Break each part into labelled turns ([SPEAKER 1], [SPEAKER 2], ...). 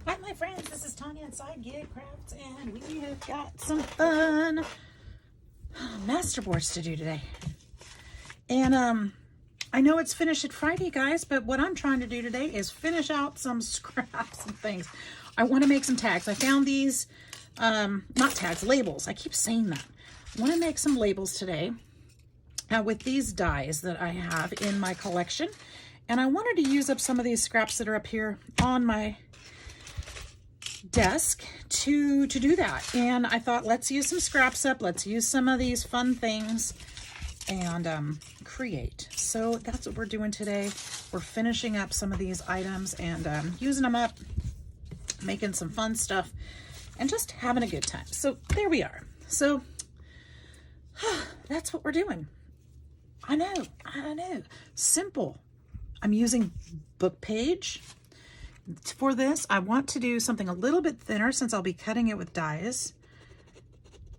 [SPEAKER 1] Hi my friends, this is Tanya at SideGigCrafts, and we have got some fun masterboards to do today. And I know it's Finish It Friday, guys, but what I'm trying to do today is finish out some scraps and things. I want to make some tags. I found these, not tags, labels. I keep saying that. I want to make some labels today with these dies that I have in my collection. And I wanted to use up some of these scraps that are up here on my desk to do that. And I thought, let's use some scraps up. Let's use some of these fun things and create. So that's what we're doing today. We're finishing up some of these items and using them up, making some fun stuff, and just having a good time. So there we are. So that's what we're doing. I know. Simple. I'm using book page. For this, I want to do something a little bit thinner since I'll be cutting it with dies.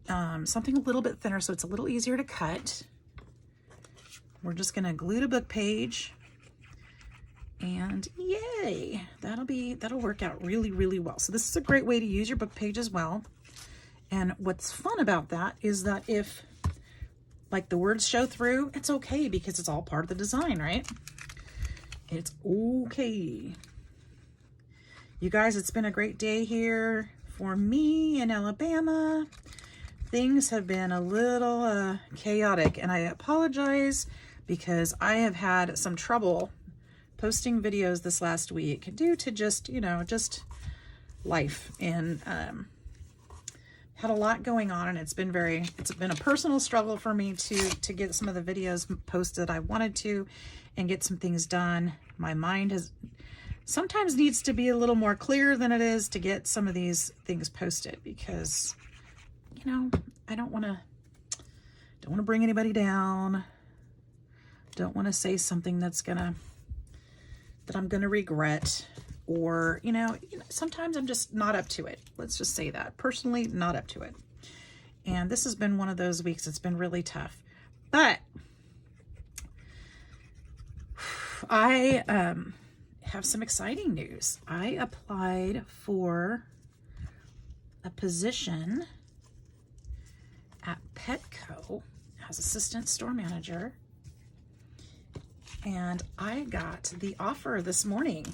[SPEAKER 1] Something a little bit thinner so it's a little easier to cut. We're just going to glue to book page. And yay! That'll work out really, really well. So this is a great way to use your book page as well. And what's fun about that is that if like the words show through, it's okay because it's all part of the design, right? It's okay. You guys, it's been a great day here for me in Alabama. Things have been a little chaotic, and I apologize because I have had some trouble posting videos this last week due to just, just life, and had a lot going on, and it's been a personal struggle for me to get some of the videos posted I wanted to and get some things done. My mind has sometimes needs to be a little more clear than it is to get some of these things posted because, I don't want to bring anybody down. Don't want to say something that I'm going to regret, or, sometimes I'm just not up to it. Let's just say that. Personally, not up to it. And this has been one of those weeks. It's been really tough. But I have some exciting news. I applied for a position at Petco as assistant store manager, and I got the offer this morning,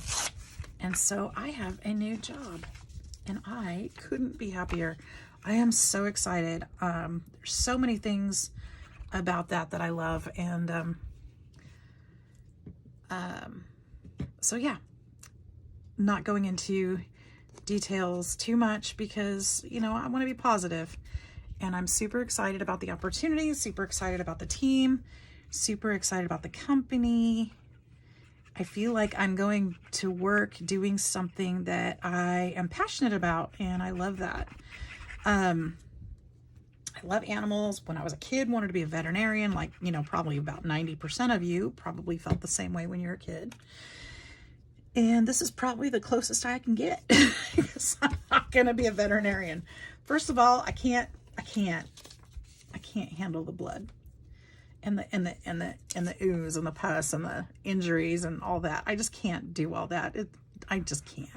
[SPEAKER 1] and so I have a new job, and I couldn't be happier. I am so excited. There's so many things about that I love, and so yeah, not going into details too much because, I want to be positive, and I'm super excited about the opportunity, super excited about the team, super excited about the company. I feel like I'm going to work doing something that I am passionate about, and I love that. I love animals. When I was a kid, wanted to be a veterinarian, like, probably about 90% of you probably felt the same way when you're a kid. And this is probably the closest I can get because I'm not going to be a veterinarian. First of all, I can't handle the blood and the ooze and the pus and the injuries and all that. I just can't do all that. I just can't.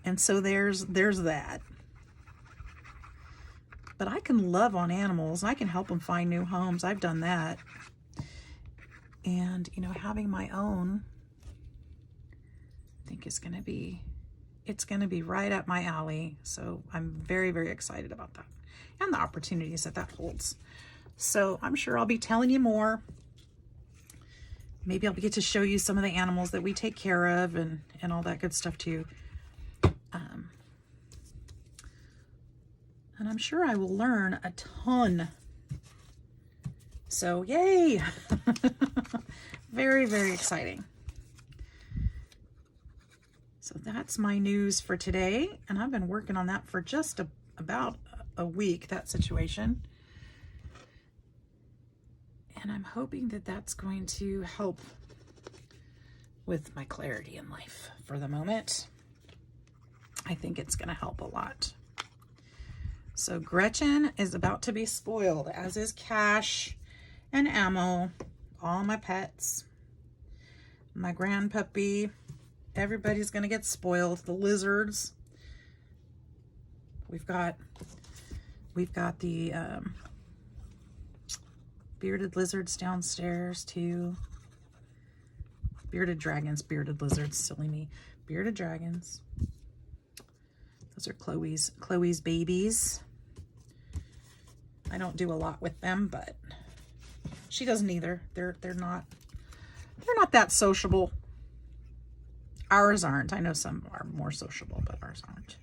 [SPEAKER 1] And so there's that. But I can love on animals. I can help them find new homes. I've done that. And, having my own, I think it's going to be right up my alley. So I'm very, very excited about that and the opportunities that holds. So I'm sure I'll be telling you more. Maybe I'll get to show you some of the animals that we take care of and all that good stuff too. And I'm sure I will learn a ton. So yay! Very, very exciting. So that's my news for today. And I've been working on that for just about a week, that situation. And I'm hoping that that's going to help with my clarity in life for the moment. I think it's going to help a lot. So Gretchen is about to be spoiled, as is Cash and Ammo, all my pets, my grand puppy, Everybody's gonna get spoiled. The lizards. We've got the bearded lizards downstairs too. Bearded dragons, bearded lizards, silly me. Bearded dragons. Those are Chloe's babies. I don't do a lot with them, but she doesn't either. They're not that sociable. Ours aren't. I know some are more sociable, but ours aren't.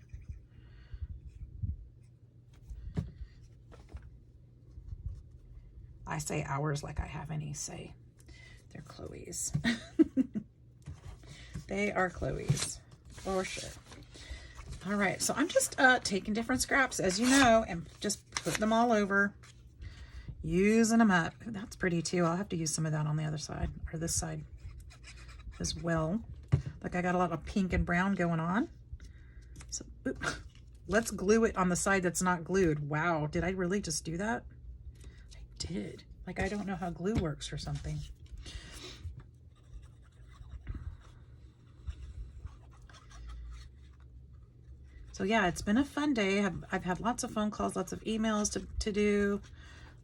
[SPEAKER 1] I say ours like I have any say. They're Chloe's. They are Chloe's for sure. All right, so I'm just taking different scraps, as you know, and just putting them all over, using them up. Ooh, that's pretty too. I'll have to use some of that on the other side, or this side as well. Like I got a lot of pink and brown going on. So let's glue it on the side that's not glued. Wow, did I really just do that? I did. Like I don't know how glue works or something. So yeah, it's been a fun day. I've had lots of phone calls, lots of emails to do,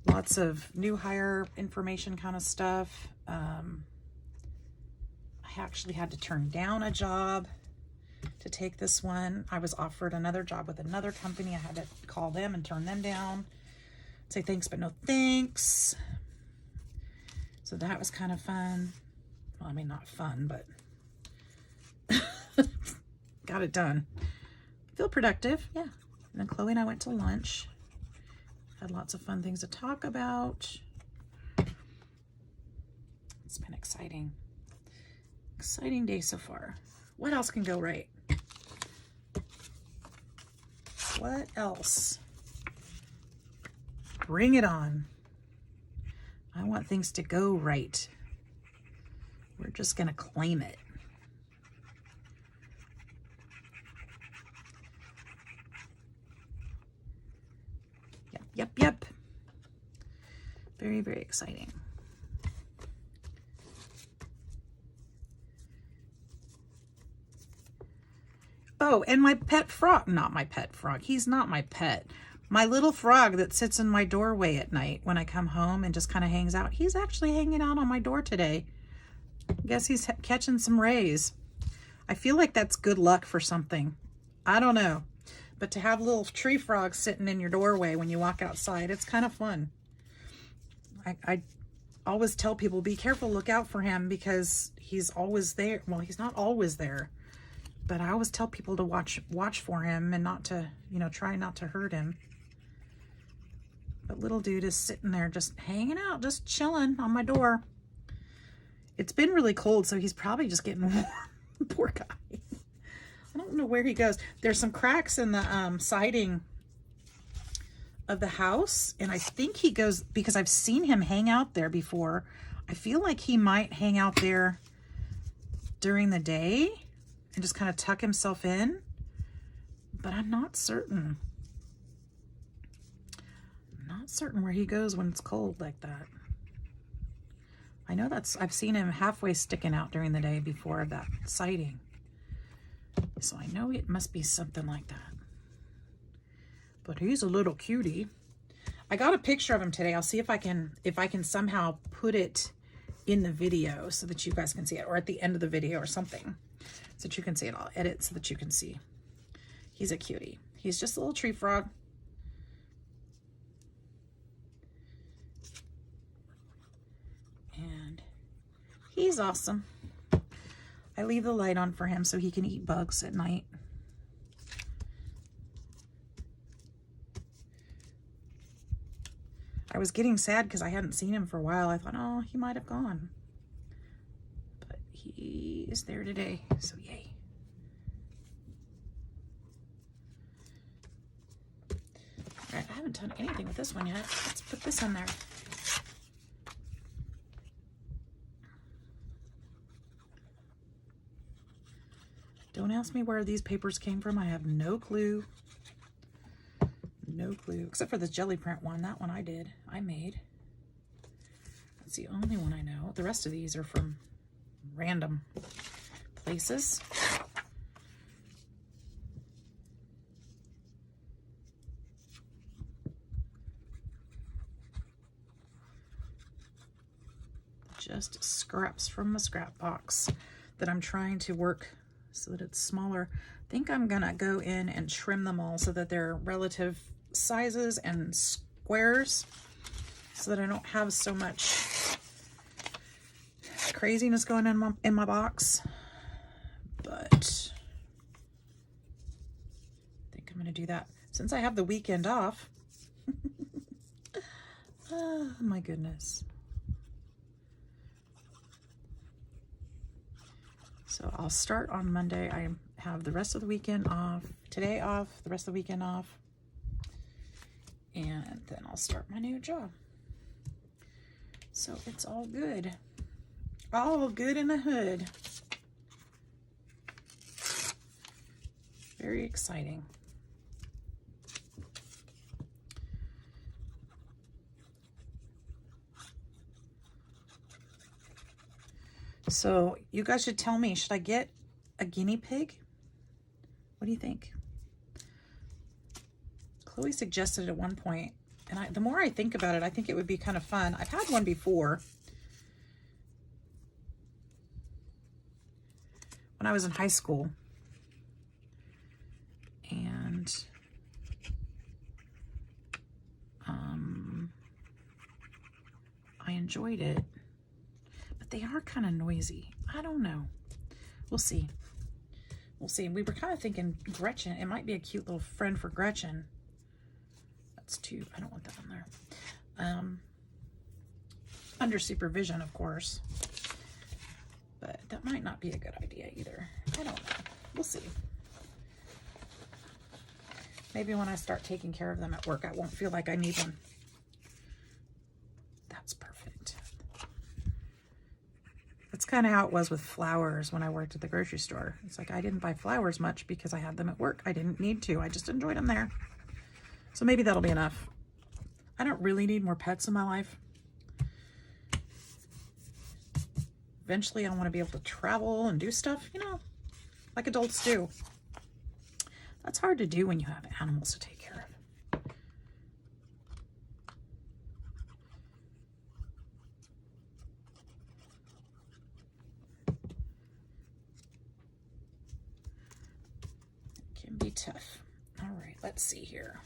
[SPEAKER 1] lots of new hire information kind of stuff. I actually had to turn down a job to take this one. I was offered another job with another company. I had to call them and turn them down. Say thanks, but no thanks. So that was kind of fun. Well, I mean, not fun, but got it done. Feel productive, yeah. And then Chloe and I went to lunch. Had lots of fun things to talk about. It's been exciting. Exciting day so far. What else can go right? What else? Bring it on. I want things to go right. We're just gonna claim it. Yep. Very, very exciting. Oh, and my pet frog, not my pet frog. He's not my pet. My little frog that sits in my doorway at night when I come home and just kind of hangs out. He's actually hanging out on my door today. I guess he's catching some rays. I feel like that's good luck for something. I don't know. But to have little tree frogs sitting in your doorway when you walk outside, it's kind of fun. I always tell people, be careful, look out for him, because he's always there. Well, he's not always there, but I always tell people to watch for him and not to, try not to hurt him. But little dude is sitting there just hanging out, just chilling on my door. It's been really cold, so he's probably just getting warm. Poor guy. I don't know where he goes. There's some cracks in the siding of the house, and I think he goes, because I've seen him hang out there before. I feel like he might hang out there during the day and just kind of tuck himself in, but I'm not certain. I'm not certain where he goes when it's cold like that. I know I've seen him halfway sticking out during the day before that siding. So I know it must be something like that. But he's a little cutie. I got a picture of him today. I'll see if I can somehow put it in the video so that you guys can see it, or at the end of the video or something, so that you can see it. I'll edit so that you can see. He's a cutie. He's just a little tree frog. And he's awesome. I leave the light on for him so he can eat bugs at night. I was getting sad because I hadn't seen him for a while. I thought, oh, he might have gone. But he is there today, so yay. All right, I haven't done anything with this one yet. Let's put this in there. Don't ask me where these papers came from. I have no clue. No clue. Except for this jelly print one. That one I made. That's the only one I know. The rest of these are from random places. Just scraps from the scrap box that I'm trying to work so that it's smaller. I think I'm gonna go in and trim them all so that they're relative sizes and squares, so that I don't have so much craziness going on in my box. But I think I'm gonna do that since I have the weekend off. Oh my goodness. So I'll start on Monday. I have the rest of the weekend off, today off, the rest of the weekend off, and then I'll start my new job. So it's all good. All good in the hood. Very exciting. So you guys should tell me, should I get a guinea pig? What do you think? Chloe suggested at one point, and the more I think about it, I think it would be kind of fun. I've had one before when I was in high school, and I enjoyed it. They are kind of noisy. I don't know. We'll see. We'll see. We were kind of thinking Gretchen. It might be a cute little friend for Gretchen. That's too, I don't want that on there. Under supervision, of course. But that might not be a good idea either. I don't know. We'll see. Maybe when I start taking care of them at work, I won't feel like I need one. That's perfect. That's kind of how it was with flowers when I worked at the grocery store. It's like I didn't buy flowers much because I had them at work. I didn't need to. I just enjoyed them there. So maybe that'll be enough. I don't really need more pets in my life. Eventually, I want to be able to travel and do stuff, you know, like adults do. That's hard to do when you have animals to take care of. Be tough. All right, let's see here.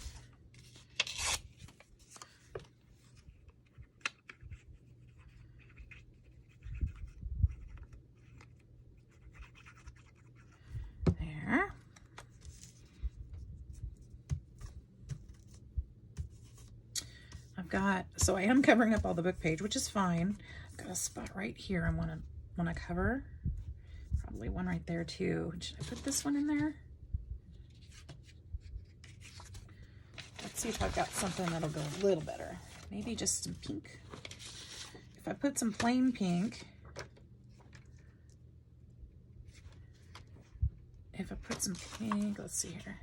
[SPEAKER 1] There. I've got, so I am covering up all the book page, which is fine. I've got a spot right here I want to cover. Probably one right there too. Should I put this one in there? Let's see if I've got something that'll go a little better. Maybe just some pink. If I put some plain pink, if I put some pink, let's see here.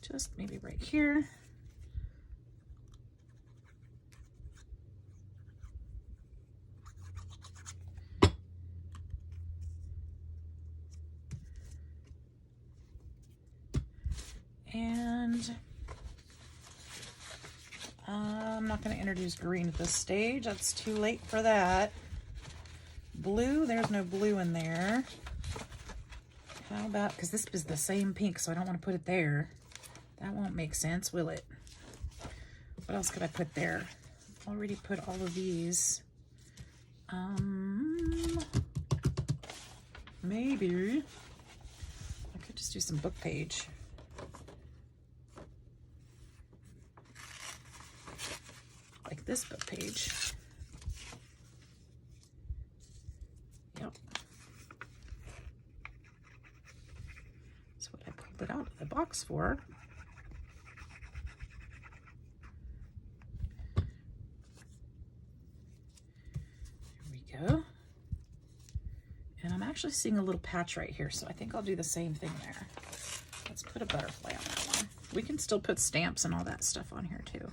[SPEAKER 1] Just maybe right here. And I'm not going to introduce green at this stage. That's too late for that. Blue, there's no blue in there. How about, because this is the same pink, so I don't want to put it there. That won't make sense, will it? What else could I put there? I've already put all of these. Maybe I could just do some book page. Like this book page. Yep. That's what I pulled it out of the box for. There we go. And I'm actually seeing a little patch right here, so I think I'll do the same thing there. Let's put a butterfly on that one. We can still put stamps and all that stuff on here too.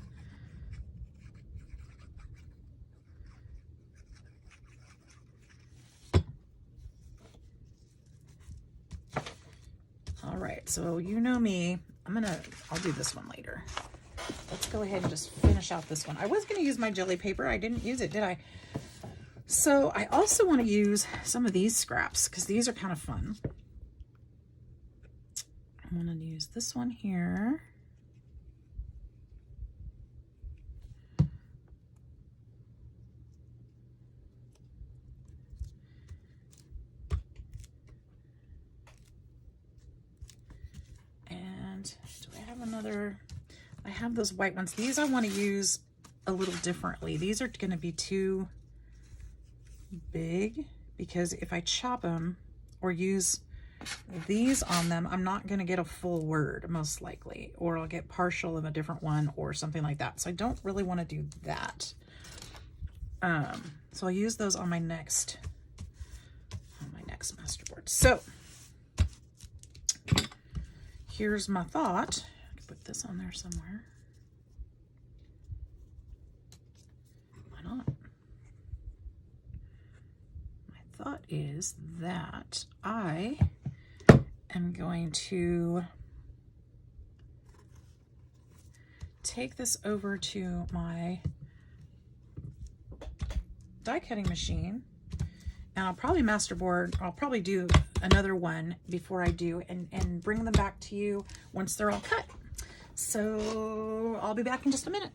[SPEAKER 1] All right, so you know me, I'll do this one later. Let's go ahead and just finish out this one. I was gonna use my jelly paper. I didn't use it, did I? So I also want to use some of these scraps because these are kind of fun. I'm going to use this one here. And do I have another? I have those white ones. These I want to use a little differently. These are going to be too big because if I chop them or use these on them, I'm not going to get a full word most likely, or I'll get partial of a different one or something like that. So I don't really want to do that. So I'll use those on my next masterboard. So here's my thought. I can put this on there somewhere. Why not? My thought is that I am going to take this over to my die cutting machine, and I'll probably masterboard. I'll probably do another one before I do, and bring them back to you once they're all cut. So I'll be back in just a minute.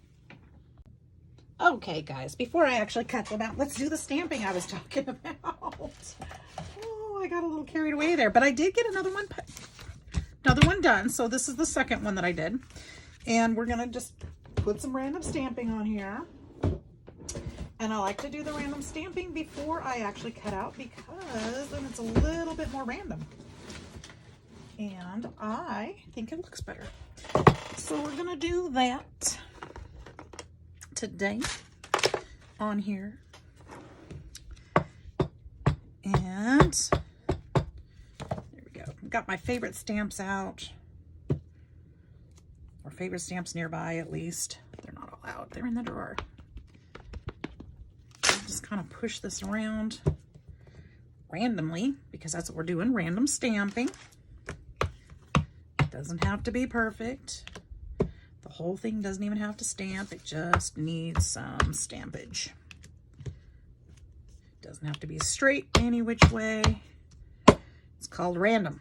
[SPEAKER 1] Okay guys, before I actually cut them out, let's do the stamping I was talking about. Oh, I got a little carried away there, but I did get another one done. So this is the second one that I did, and we're gonna just put some random stamping on here. And I like to do the random stamping before I actually cut out because then it's a little bit more random. And I think it looks better. So we're gonna do that today on here. And there we go. Got my favorite stamps out, or favorite stamps nearby at least. They're not all out, they're in the drawer. Just kind of push this around randomly because that's what we're doing, random stamping. It doesn't have to be perfect. The whole thing doesn't even have to stamp. It just needs some stampage. It doesn't have to be straight any which way. It's called random.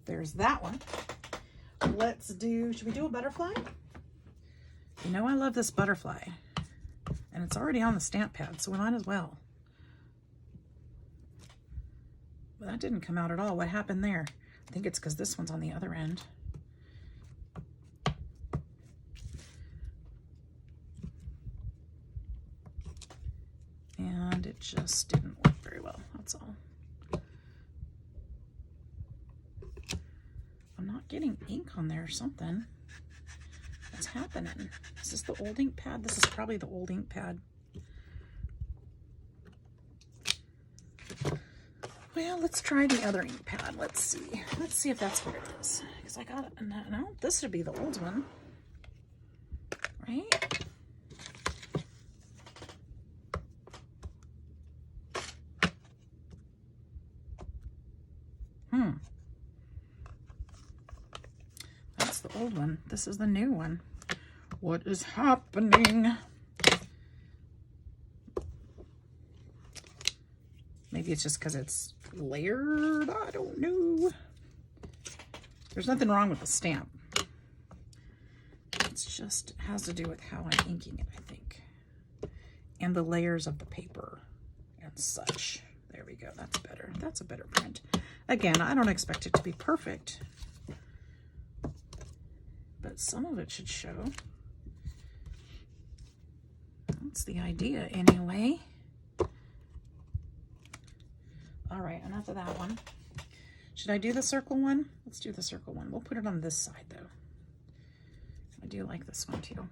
[SPEAKER 1] There's that one. Let's do, should we do a butterfly? You know, I love this butterfly, and it's already on the stamp pad, so we might as well. But that didn't come out at all. What happened there? I think it's because this one's on the other end. And it just didn't work very well, that's all. I'm not getting ink on there or something. What's happening? Is this the old ink pad? This is probably the old ink pad. Well, let's try the other ink pad. Let's see. Let's see if that's what it is. Because I got it. No, this should be the old one. Right? That's the old one. This is the new one. What is happening? Maybe it's just because it's layered. I don't know. There's nothing wrong with the stamp. It's just has to do with how I'm inking it, I think. And the layers of the paper and such. There we go. That's better. That's a better print. Again, I don't expect it to be perfect, but some of it should show. That's the idea anyway. All right, enough of that one. Should I do the circle one? Let's do the circle one. We'll put it on this side though. I do like this one too.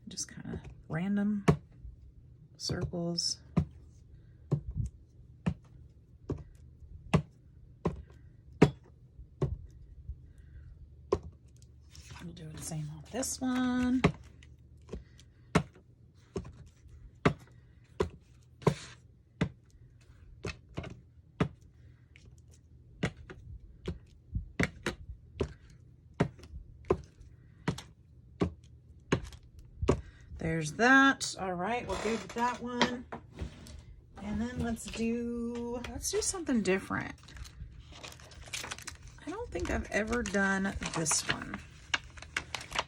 [SPEAKER 1] Just kind of random circles. We'll do the same on this one. There's that. All right, we're good with that one. And then let's do something different. I don't think I've ever done this one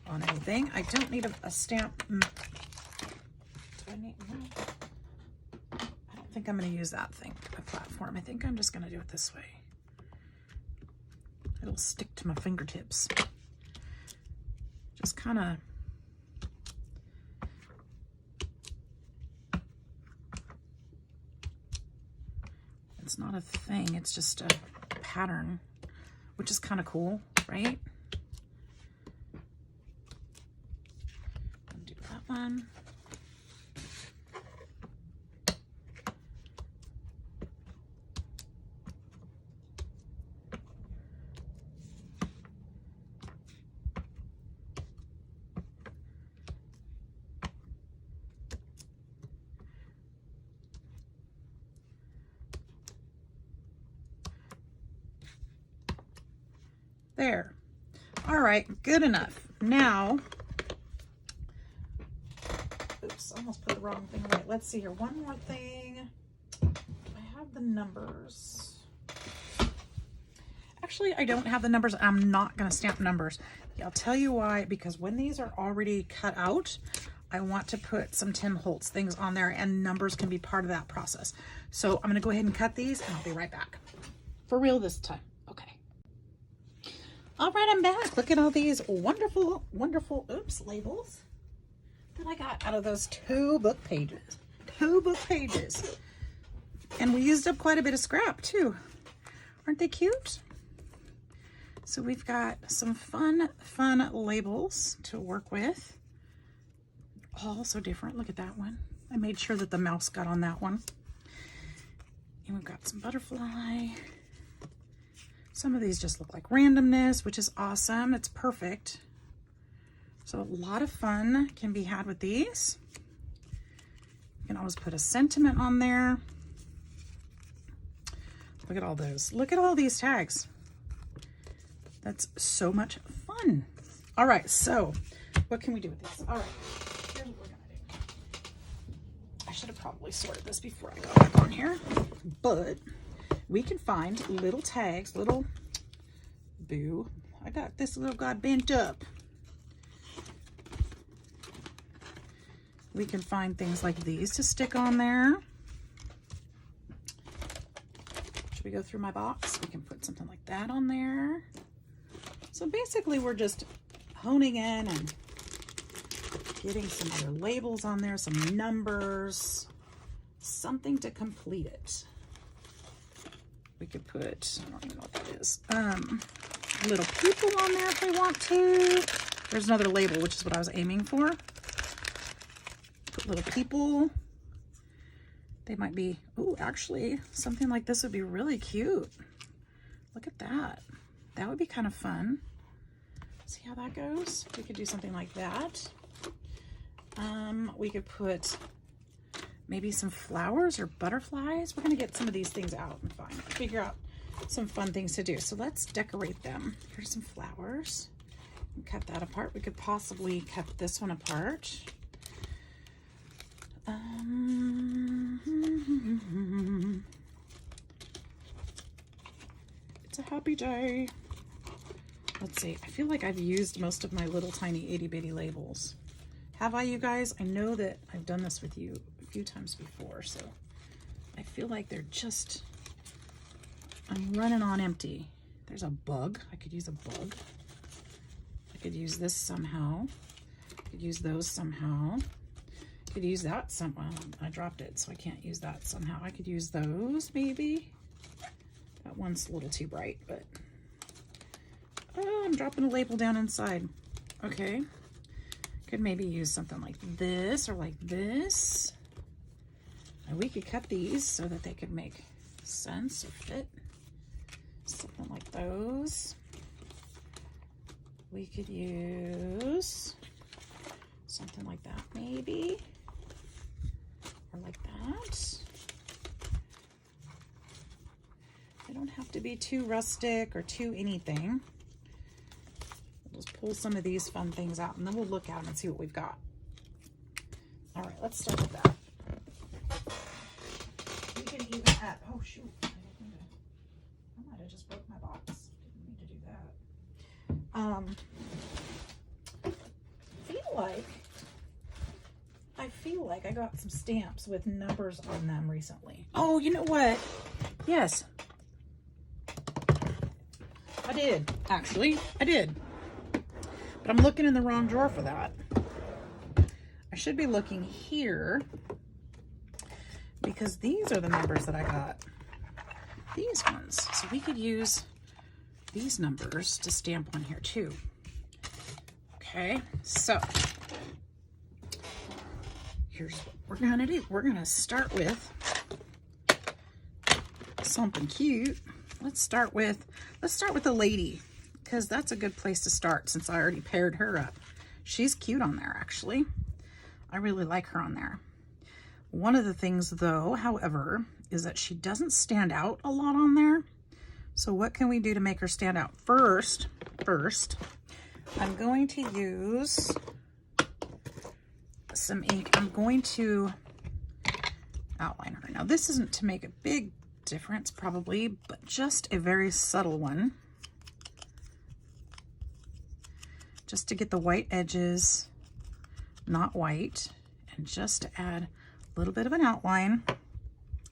[SPEAKER 1] on anything. I don't need a stamp. Do I need, no. I don't think I'm going to use that thing, a platform. I think I'm just going to do it this way. It'll stick to my fingertips. Just kind of it's not a thing, it's just a pattern, which is kind of cool, right? Undo that one. There. All right, good enough. Now, oops, I almost put the wrong thing away. Let's see here. One more thing. I have the numbers. Actually, I don't have the numbers. I'm not going to stamp numbers. I'll tell you why, because when these are already cut out, I want to put some Tim Holtz things on there, and numbers can be part of that process. So I'm going to go ahead and cut these, and I'll be right back. For real this time. All right, I'm back. Look at all these wonderful, wonderful, labels that I got out of those 2 book pages. 2 book pages. And we used up quite a bit of scrap too. Aren't they cute? So we've got some fun labels to work with. All so different. Look at that one. I made sure that the mouse got on that one. And we've got some butterfly. Some of these just look like randomness, which is awesome. It's perfect. So a lot of fun can be had with these. You can always put a sentiment on there. Look at all those. Look at all these tags. That's so much fun. All right, so what can we do with these? All right, here's what we're gonna do. I should have probably sorted this before I got back on here, but we can find little tags, little boo. I got this little guy bent up. We can find things like these to stick on there. Should we go through my box? We can put something like that on there. So basically we're just honing in and getting some other labels on there, some numbers, something to complete it. We could put, I don't even know what that is, little people on there if we want to. There's another label, which is what I was aiming for. Put little people. They might be, oh, actually, something like this would be really cute. Look at that. That would be kind of fun. See how that goes? We could do something like that. We could put maybe some flowers or butterflies. We're gonna get some of these things out and figure out some fun things to do. So let's decorate them. Here's some flowers. And cut that apart. We could possibly cut this one apart. It's a happy day. Let's see. I feel like I've used most of my little tiny itty bitty labels. Have I, you guys? I know that I've done this with you a few times before, so I feel like they're just, I'm running on empty. There's a bug. I could use a bug. I could use this somehow. I could use those somehow. I could use that somehow. I dropped it, so I can't use that somehow. I could use those, maybe. That one's a little too bright, but... Oh, I'm dropping a label down inside. Okay. Could maybe use something like this or like this. And we could cut these so that they could make sense or fit. Something like those. We could use something like that maybe. Or like that. They don't have to be too rustic or too anything. We'll just pull some of these fun things out and then we'll look at them and see what we've got. All right, let's start with that. We can even add, oh shoot, I might have just broke my box. Didn't mean to do that. I feel like I got some stamps with numbers on them recently. Oh, you know what? Yes. I did, actually. I did. But I'm looking in the wrong drawer for that. I should be looking here because these are the numbers that I got. These ones. So we could use these numbers to stamp on here too. Okay, so here's what we're gonna do. We're gonna start with something cute. Let's start with the lady, because that's a good place to start since I already paired her up. She's cute on there, actually. I really like her on there. One of the things though, however, is that she doesn't stand out a lot on there. So what can we do to make her stand out? First, I'm going to use some ink. I'm going to outline her. Now this isn't to make a big difference probably, but just a very subtle one. Just to get the white edges not white, and just to add a little bit of an outline.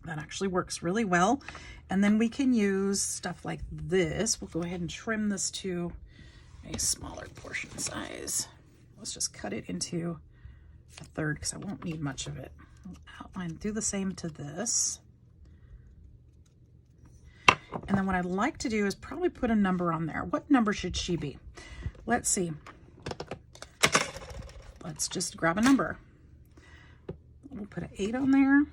[SPEAKER 1] That actually works really well. And then we can use stuff like this. We'll go ahead and trim this to a smaller portion size. Let's just cut it into a third because I won't need much of it. Outline, do the same to this. And then what I'd like to do is probably put a number on there. What number should she be? Let's see. Let's just grab a number. We'll put an 8 on there.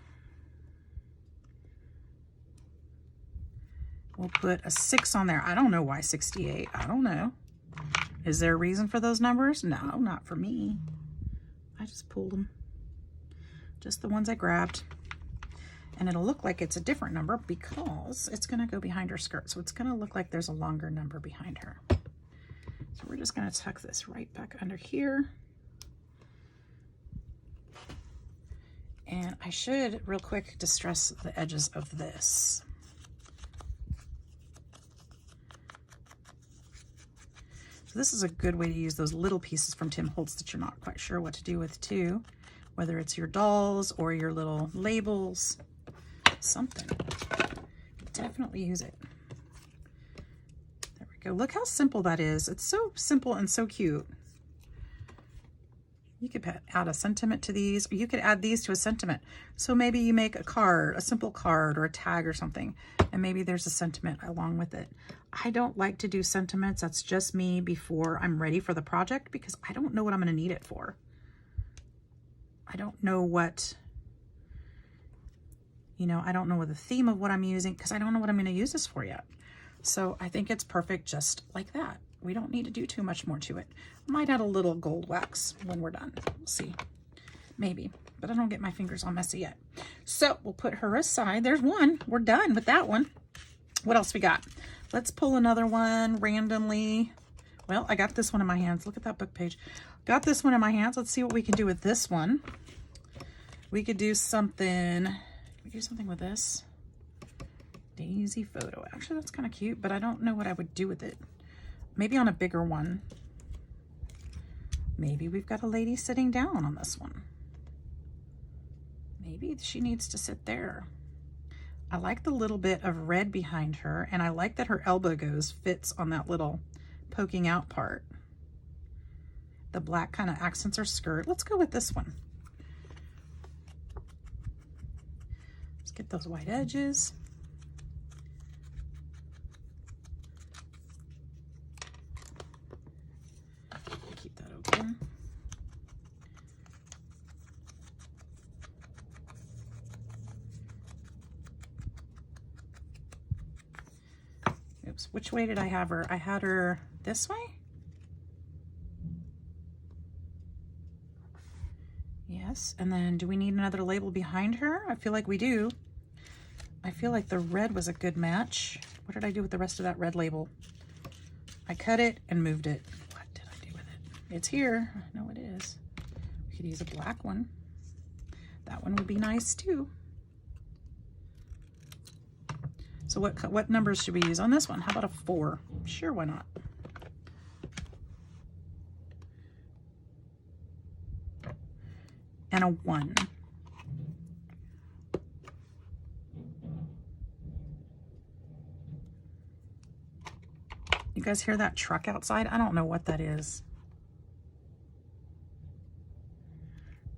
[SPEAKER 1] We'll put a 6 on there. I don't know why 68. I don't know. Is there a reason for those numbers? No, not for me. I just pulled them. Just the ones I grabbed. And it'll look like it's a different number because it's going to go behind her skirt. So it's going to look like there's a longer number behind her. So we're just going to tuck this right back under here. And I should, real quick, distress the edges of this. So this is a good way to use those little pieces from Tim Holtz that you're not quite sure what to do with too. Whether it's your dolls or your little labels, something. Definitely use it. There we go. Look how simple that is. It's so simple and so cute. You could add a sentiment to these, or you could add these to a sentiment. So maybe you make a card, a simple card or a tag or something, and maybe there's a sentiment along with it. I don't like to do sentiments. That's just me before I'm ready for the project because I don't know what I'm going to need it for. I don't know what, I don't know what the theme of what I'm using because I don't know what I'm going to use this for yet. So I think it's perfect just like that. We don't need to do too much more to it. I might add a little gold wax when we're done. We'll see. Maybe. But I don't get my fingers all messy yet. So we'll put her aside. There's one. We're done with that one. What else we got? Let's pull another one randomly. Well, I got this one in my hands. Look at that book page. Got this one in my hands. Let's see what we can do with this one. We could do something. Can we do something with this? Daisy photo. Actually, that's kind of cute, but I don't know what I would do with it. Maybe on a bigger one. Maybe we've got a lady sitting down on this one. Maybe she needs to sit there. I like the little bit of red behind her, and I like that her elbow fits on that little poking out part. The black kind of accents her skirt. Let's go with this one. Let's get those white edges. Keep that open. Oops, which way did I have her? I had her this way? Yes, and then do we need another label behind her? I feel like we do. I feel like the red was a good match. What did I do with the rest of that red label? I cut it and moved it. What did I do with it? It's here. I know it is. We could use a black one. That one would be nice too. So what numbers should we use on this one? How about a 4? Sure, why not? And a 1. You guys hear that truck outside? I don't know what that is.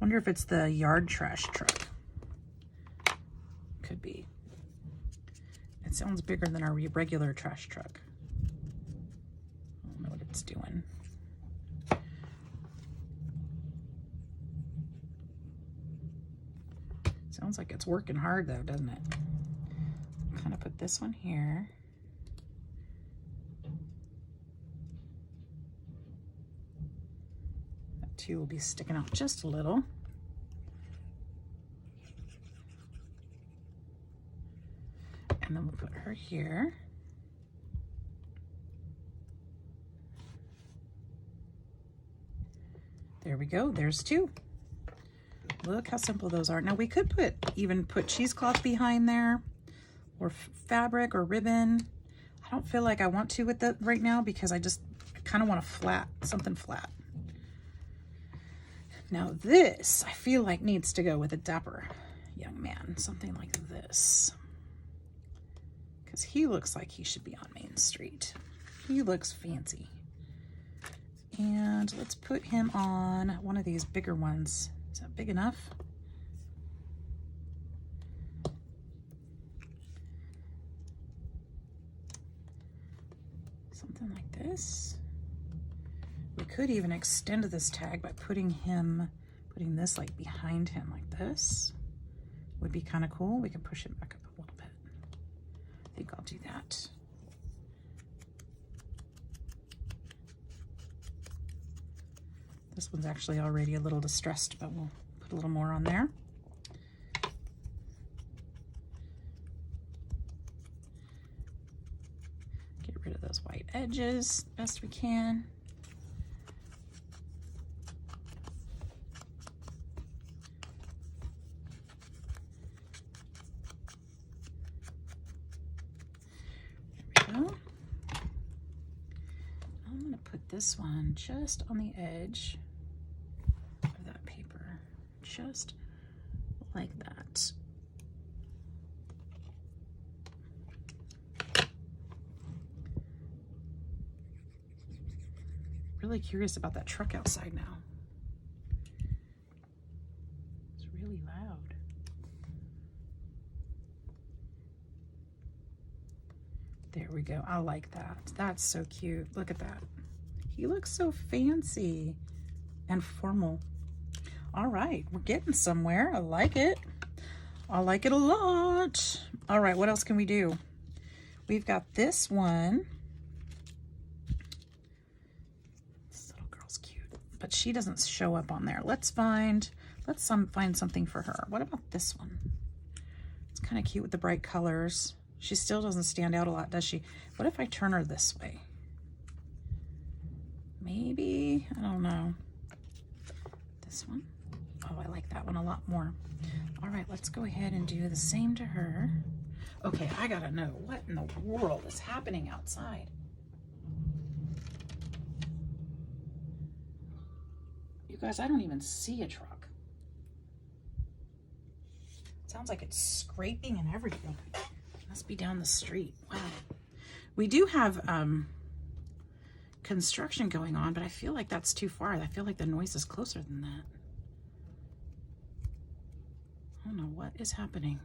[SPEAKER 1] Wonder if it's the yard trash truck. Could be. It sounds bigger than our regular trash truck. I don't know what it's doing. Sounds like it's working hard though, doesn't it? Kind of put this one here. That 2 will be sticking out just a little. And then we'll put her here. There we go, there's 2. Look how simple those are. Now we could even put cheesecloth behind there, or fabric or ribbon. I don't feel like I want to with that right now because I kind of want something flat. Now this, I feel like needs to go with a dapper young man, something like this. Because he looks like he should be on Main Street. He looks fancy. And let's put him on one of these bigger ones. Is that big enough? Something like this. We could even extend this tag by putting this like behind him like this. Would be kind of cool. We could push him back up a little bit. I think I'll do that. This one's actually already a little distressed, but we'll put a little more on there. Get rid of those white edges best we can. There we go. I'm going to put this one just on the edge of that paper, just like that. Really curious about that truck outside now. It's really loud. There we go. I like that. That's so cute. Look at that. He looks so fancy and formal. All right, we're getting somewhere. I like it. I like it a lot. All right, what else can we do? We've got this one. This little girl's cute, but she doesn't show up on there. Let's find something for her. What about this one? It's kind of cute with the bright colors. She still doesn't stand out a lot, does she? What if I turn her this way? Maybe, I don't know. This one? Oh, I like that one a lot more. All right, let's go ahead and do the same to her. Okay, I gotta know what in the world is happening outside. You guys, I don't even see a truck. Sounds like it's scraping and everything. Must be down the street. Wow. We do have construction going on, but I feel like that's too far. I feel like the noise is closer than that. I don't know what is happening.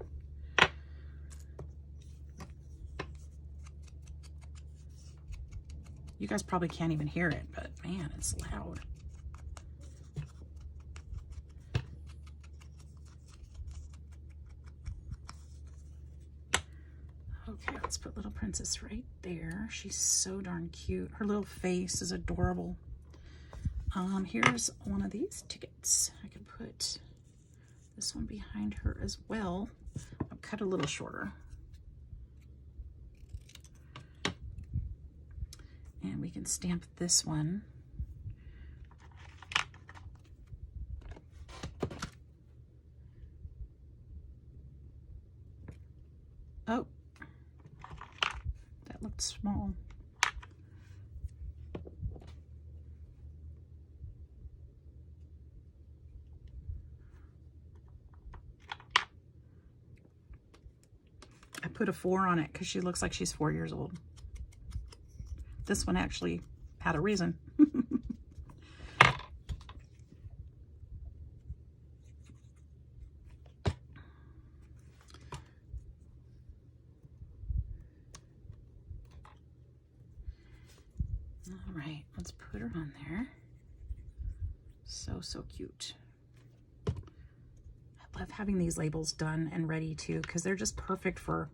[SPEAKER 1] You guys probably can't even hear it, but man, it's loud. Okay, let's put little princess right there. She's so darn cute. Her little face is adorable. Here's one of these tickets. I can put this one behind her as well. I'll cut a little shorter. And we can stamp this one. Oh, that looked small. I put a 4 on it because she looks like she's 4 years old. This one actually had a reason. All right, let's put her on there. So cute. I love having these labels done and ready too, because they're just perfect for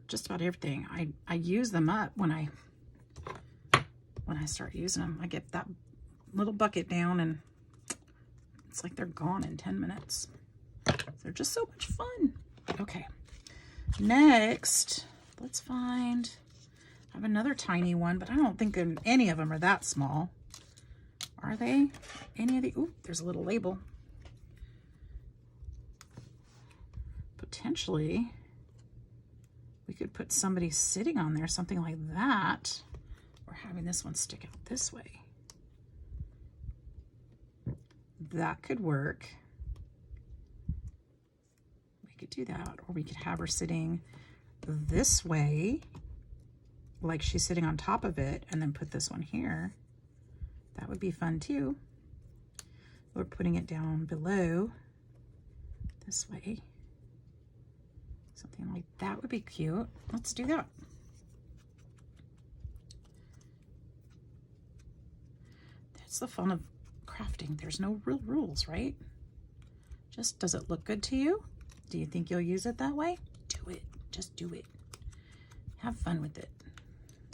[SPEAKER 1] just about everything. I use them up when I start using them. I get that little bucket down and it's like they're gone in 10 minutes. They're just so much fun. Okay, next, let's find, I have another tiny one, but I don't think any of them are that small. Are they? Any of the, ooh, there's a little label. Potentially, we could put somebody sitting on there, something like that, or having this one stick out this way. That could work. We could do that, or we could have her sitting this way, like she's sitting on top of it, and then put this one here. That would be fun too. Or putting it down below this way. Something like that would be cute. Let's do that. That's the fun of crafting. There's no real rules, right? Just, does it look good to you? Do you think you'll use it that way? Do it. Just do it. Have fun with it.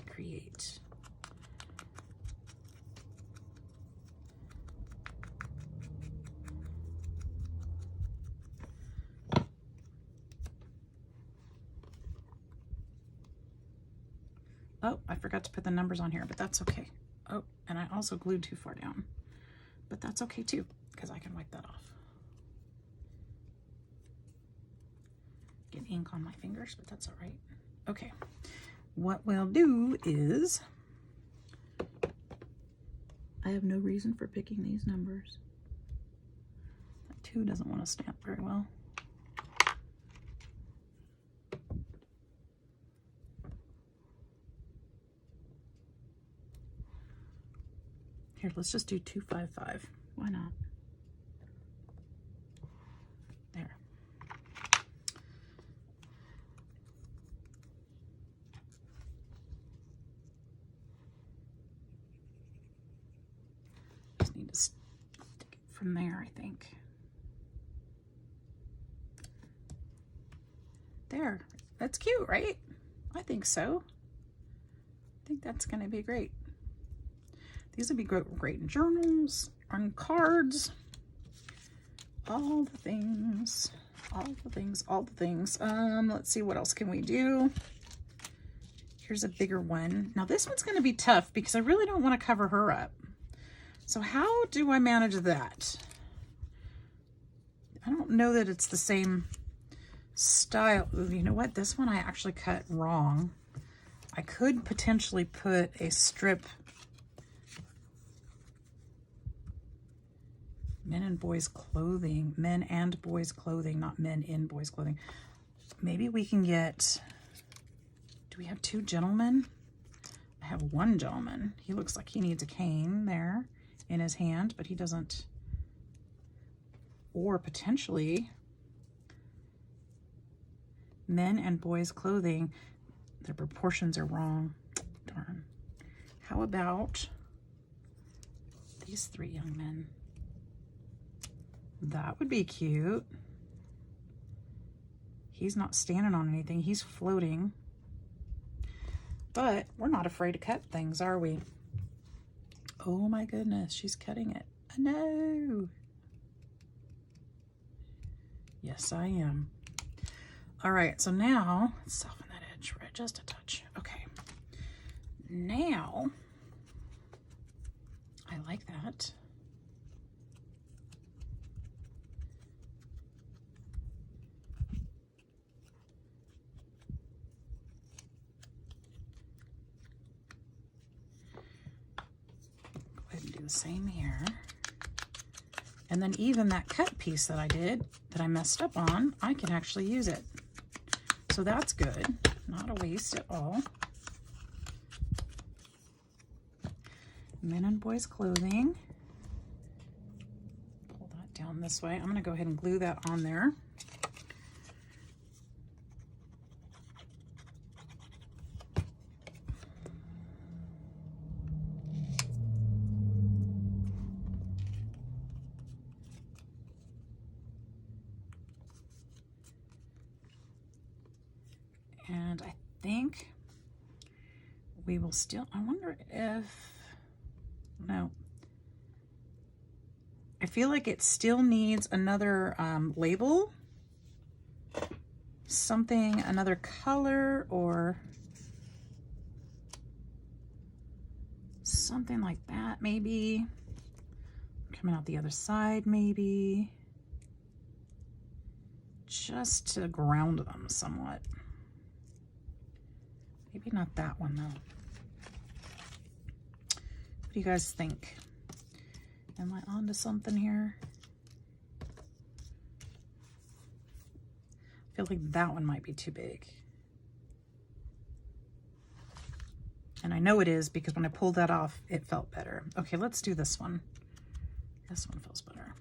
[SPEAKER 1] Create. Oh, I forgot to put the numbers on here, but that's okay. Oh, and I also glued too far down, but that's okay too, because I can wipe that off. Get ink on my fingers, but that's all right. Okay, what we'll do is, I have no reason for picking these numbers. That 2 doesn't want to stamp very well. Here, let's just do 255. Why not? There. Just need to stick it from there, I think. There. That's cute, right? I think so. I think that's going to be great. These would be great in journals, on cards, all the things, all the things, all the things. Let's see, what else can we do? Here's a bigger one. Now this one's going to be tough because I really don't want to cover her up. So how do I manage that? I don't know that it's the same style. Ooh, you know what? This one I actually cut wrong. I could potentially put a strip men and boys clothing, men and boys clothing, not men in boys clothing. Maybe we can get, do we have 2 gentlemen? I have 1 gentleman. He looks like he needs a cane there in his hand, but he doesn't. Or potentially men and boys clothing. The proportions are wrong. Darn. How about these 3 young men? That would be cute. He's not standing on anything. He's floating. But we're not afraid to cut things, are we? Oh my goodness, she's cutting it. No. Yes, I am. All right, so now, let's soften that edge right just a touch. Okay. Now, I like that. the same here. And then even that cut piece that I did, that I messed up on, I can actually use it. So that's good. Not a waste at all. Men and boys clothing. Pull that down this way. I'm going to go ahead and glue that on there. And I think we will still, I wonder if, no. I feel like it still needs another label. Something, another color or something like that maybe. Coming out the other side maybe. Just to ground them somewhat. Maybe not that one though. What do you guys think? Am I onto something here? I feel like that one might be too big. And I know it is because when I pulled that off, it felt better. Okay, let's do this one. This one feels better.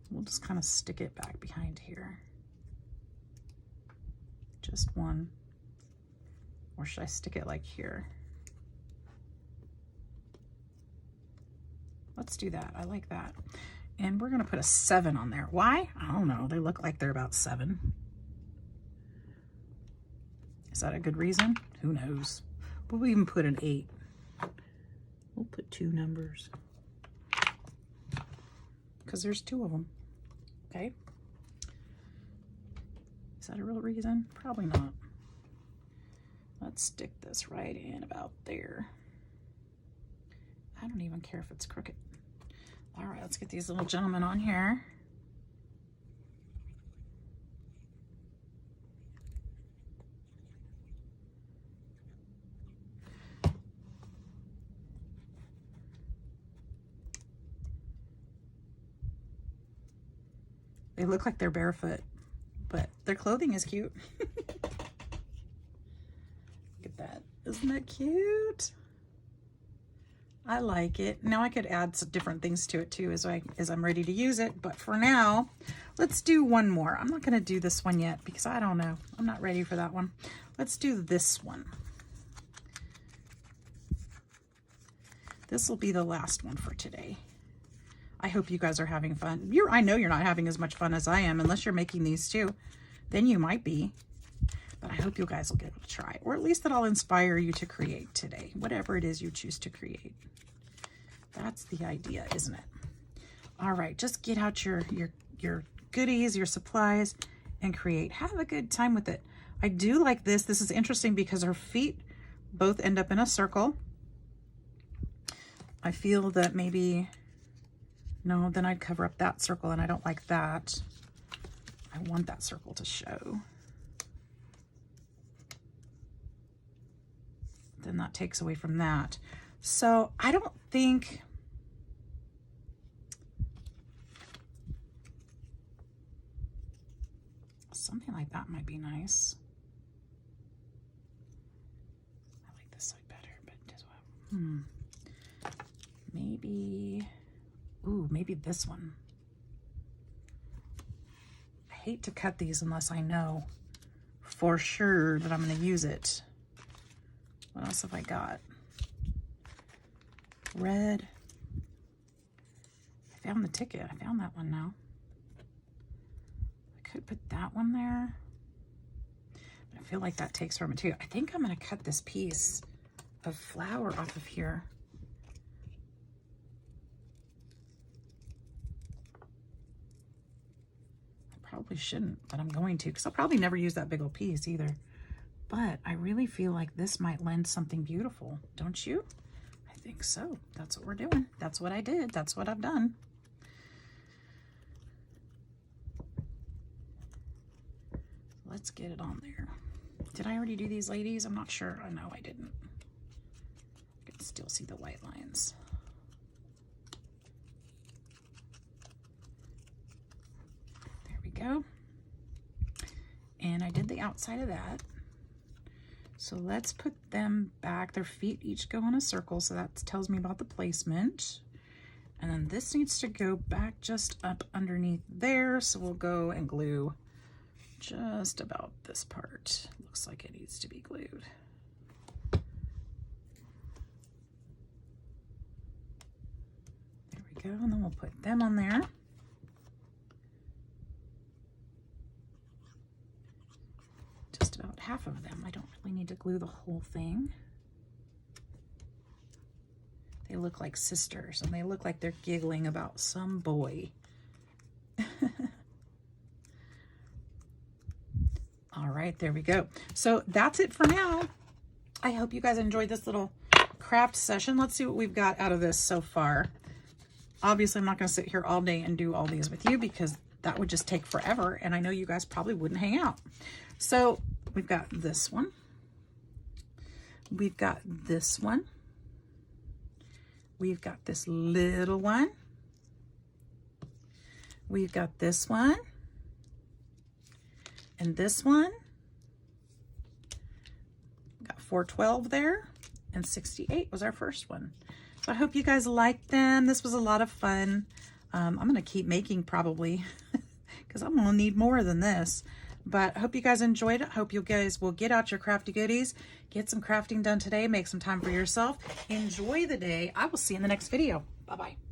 [SPEAKER 1] We'll just kind of stick it back behind here. Just one. Or should I stick it like here? Let's do that. I like that. And we're going to put a 7 on there. Why? I don't know. They look like they're about 7. Is that a good reason? Who knows? We'll even put an 8. We'll put 2 numbers. Because there's 2 of them. Okay. Is that a real reason? Probably not. Let's stick this right in about there. I don't even care if it's crooked. All right, let's get these little gentlemen on here. They look like they're barefoot, but their clothing is cute. Look at that. Isn't that cute? I like it. Now I could add some different things to it too as I'm ready to use it, but for now, let's do one more. I'm not going to do this one yet because I don't know. I'm not ready for that one. Let's do this one. This will be the last one for today. I hope you guys are having fun. I know you're not having as much fun as I am unless you're making these too. Then you might be. But I hope you guys will get able to try. Or at least that I'll inspire you to create today. Whatever it is you choose to create. That's the idea, isn't it? All right, just get out your goodies, your supplies, and create. Have a good time with it. I do like this. This is interesting because her feet both end up in a circle. I feel that maybe... No, then I'd cover up that circle, and I don't like that. I want that circle to show. Then that takes away from that. So I don't think... Something like that might be nice. I like this side better, but as well. Maybe... Ooh, maybe this one. I hate to cut these unless I know for sure that I'm going to use it. What else have I got? Red. I found the ticket. I found that one now. I could put that one there. But I feel like that takes from it too. I think I'm going to cut this piece of flower off of here. Probably shouldn't, but I'm going to because I'll probably never use that big old piece either. But I really feel like this might lend something beautiful, don't you? I think so. That's what we're doing. That's what I did. That's what I've done. Let's get it on there. Did I already do these ladies? I'm not sure. Oh, no, I didn't. I can still see the white lines. There we go. And I did the outside of that. So let's put them back. Their feet each go in a circle, so that tells me about the placement. And then this needs to go back just up underneath there. So we'll go and glue just about this part. Looks like it needs to be glued. There we go, and then we'll put them on there. Just about half of them. I don't really need to glue the whole thing. They look like sisters, and they look like they're giggling about some boy. All right, there we go. So that's it for now. I hope you guys enjoyed this little craft session. Let's see what we've got out of this so far. Obviously, I'm not going to sit here all day and do all these with you because that would just take forever, and I know you guys probably wouldn't hang out. So we've got this one. We've got this one. We've got this little one. We've got this one. And this one. Got 412 there. And 68 was our first one. So I hope you guys liked them. This was a lot of fun. I'm going to keep making probably because I'm going to need more than this. But I hope you guys enjoyed it. I hope you guys will get out your crafty goodies, get some crafting done today, make some time for yourself. Enjoy the day. I will see you in the next video. Bye-bye.